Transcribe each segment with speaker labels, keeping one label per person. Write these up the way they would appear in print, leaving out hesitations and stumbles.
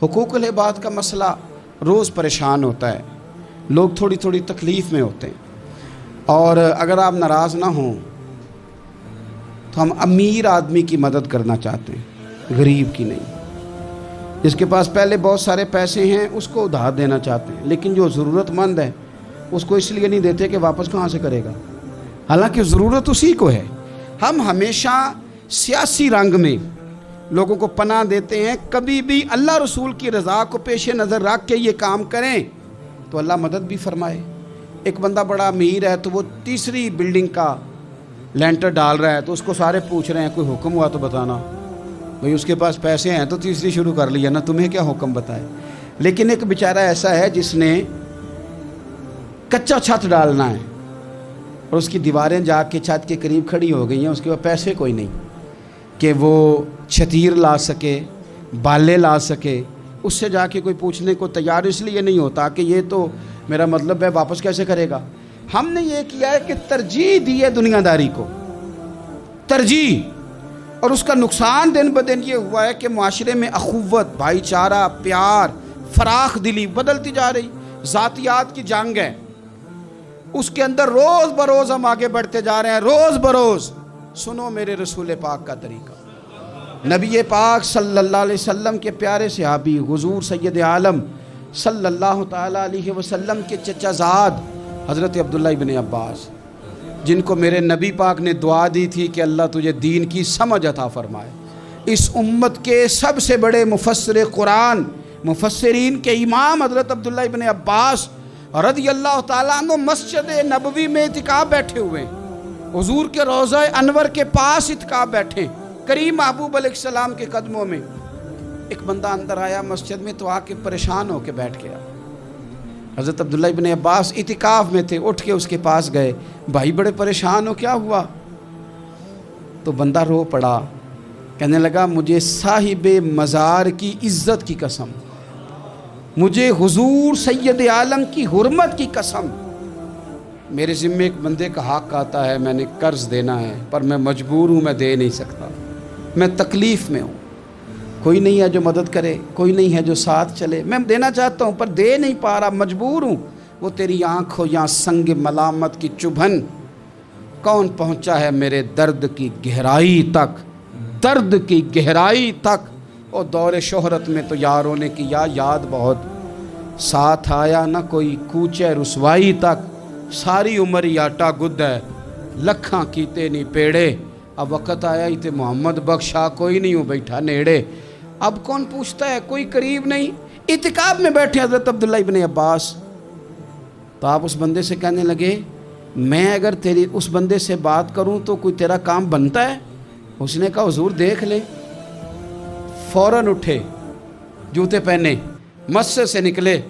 Speaker 1: حقوق العباد کا مسئلہ روز پریشان ہوتا ہے، لوگ تھوڑی تھوڑی تکلیف میں ہوتے ہیں، اور اگر آپ ناراض نہ ہوں تو ہم امیر آدمی کی مدد کرنا چاہتے ہیں، غریب کی نہیں۔ جس کے پاس پہلے بہت سارے پیسے ہیں اس کو ادھار دینا چاہتے ہیں، لیکن جو ضرورت مند ہے اس کو اس لیے نہیں دیتے کہ واپس کہاں سے کرے گا، حالانکہ ضرورت اسی کو ہے۔ ہم ہمیشہ سیاسی رنگ میں لوگوں کو پناہ دیتے ہیں، کبھی بھی اللہ رسول کی رضا کو پیش نظر رکھ کے یہ کام کریں تو اللہ مدد بھی فرمائے۔ ایک بندہ بڑا امیر ہے تو وہ تیسری بلڈنگ کا لینٹر ڈال رہا ہے تو اس کو سارے پوچھ رہے ہیں کوئی حکم ہوا تو بتانا، بھئی اس کے پاس پیسے ہیں تو تیسری شروع کر لیا نا، تمہیں کیا حکم بتائے۔ لیکن ایک بیچارہ ایسا ہے جس نے کچا چھت ڈالنا ہے اور اس کی دیواریں جا کے چھت کے قریب کھڑی ہو گئی ہیں، اس کے پاس پیسے کوئی نہیں کہ وہ چھتیر لا سکے، بالے لا سکے، اس سے جا کے کوئی پوچھنے کو تیار اس لیے نہیں ہوتا کہ یہ تو میرا مطلب ہے واپس کیسے کرے گا۔ ہم نے یہ کیا ہے کہ ترجیح دی ہے دنیا داری کو، ترجیح، اور اس کا نقصان دن بدن یہ ہوا ہے کہ معاشرے میں اخوت، بھائی چارہ، پیار، فراخ دلی بدلتی جا رہی، ذاتیات کی جنگ ہے، اس کے اندر روز بروز ہم آگے بڑھتے جا رہے ہیں، روز بروز۔ سنو میرے رسول پاک کا طریقہ، نبی پاک صلی اللہ علیہ وسلم کے پیارے صحابی حضور سید عالم صلی اللہ تعالیٰ علیہ وسلم کے چچا زاد حضرت عبداللہ ابن عباس، جن کو میرے نبی پاک نے دعا دی تھی کہ اللہ تجھے دین کی سمجھ عطا فرمائے۔ اس امت کے سب سے بڑے مفسر قرآن، مفسرین کے امام حضرت عبداللہ ابن عباس رضی اللہ تعالیٰ عنہ مسجد نبوی میں اعتکاف بیٹھے ہوئے ہیں، حضور کے روضہ انور کے پاس اعتکاف بیٹھے، کریم محبوب علیہ السلام کے قدموں میں۔ ایک بندہ اندر آیا مسجد میں تو آ کے پریشان ہو کے بیٹھ گیا۔ حضرت عبداللہ ابن عباس اعتکاف میں تھے، اٹھ کے اس کے پاس گئے، بھائی بڑے پریشان ہو، کیا ہوا؟ تو بندہ رو پڑا، کہنے لگا مجھے صاحب مزار کی عزت کی قسم، مجھے حضور سید عالم کی حرمت کی قسم، میرے ذمے ایک بندے کا حق آتا ہے، میں نے قرض دینا ہے پر میں مجبور ہوں، میں دے نہیں سکتا، میں تکلیف میں ہوں، کوئی نہیں ہے جو مدد کرے، کوئی نہیں ہے جو ساتھ چلے، میں دینا چاہتا ہوں پر دے نہیں پا رہا، مجبور ہوں۔ وہ تیری آنکھ ہو یا سنگ ملامت کی چبھن، کون پہنچا ہے میرے درد کی گہرائی تک، درد کی گہرائی تک۔ اور دور شہرت میں تو یاروں نے کیا یاد بہت، ساتھ آیا نہ کوئی کوچے رسوائی تک، ساری عمر ہی آٹا گد ہے، لکھاں کیتے نہیں پیڑے، اب وقت آیا ہی تے محمد بخشا، کوئی نہیں ہوں بیٹھا نیڑے۔ اب کون پوچھتا ہے، کوئی قریب نہیں۔ اعتکاف میں بیٹھے حضرت عبداللہ ابن عباس، تو آپ اس بندے سے کہنے لگے میں اگر تیری اس بندے سے بات کروں تو کوئی تیرا کام بنتا ہے؟ اس نے کہا حضور دیکھ لے۔ فوراً اٹھے، جوتے پہنے، مسجد سے نکلے۔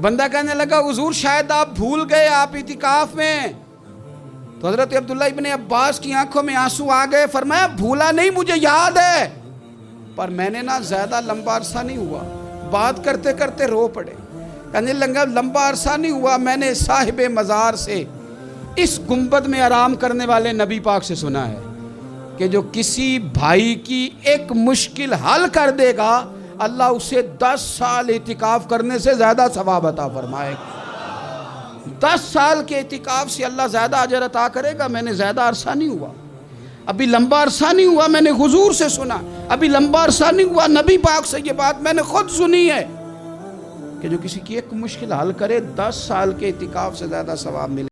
Speaker 1: بندہ کہنے لگا حضور شاید آپ بھول گئے، آپ اعتکاف میں۔ تو حضرت عبداللہ ابن عباس کی آنکھوں میں آنسو آ گئے، فرمایا بھولا نہیں، مجھے یاد ہے، پر میں نے نا زیادہ لمبا عرصہ نہیں ہوا، بات کرتے کرتے رو پڑے۔ کہنے لگا لمبا عرصہ نہیں ہوا، میں نے صاحب مزار سے اس گنبد میں آرام کرنے والے نبی پاک سے سنا ہے کہ جو کسی بھائی کی ایک مشکل حل کر دے گا اللہ اسے 10 سال اعتکاف کرنے سے زیادہ ثواب عطا فرمائے گا۔ 10 سال کے اعتکاف سے اللہ زیادہ اجر عطا کرے گا۔ میں نے زیادہ عرصہ نہیں ہوا، ابھی لمبا عرصہ نہیں ہوا، میں نے حضور سے سنا، ابھی لمبا عرصہ نہیں ہوا، نبی پاک سے یہ بات میں نے خود سنی ہے کہ جو کسی کی ایک مشکل حل کرے 10 سال کے اعتکاف سے زیادہ ثواب ملے۔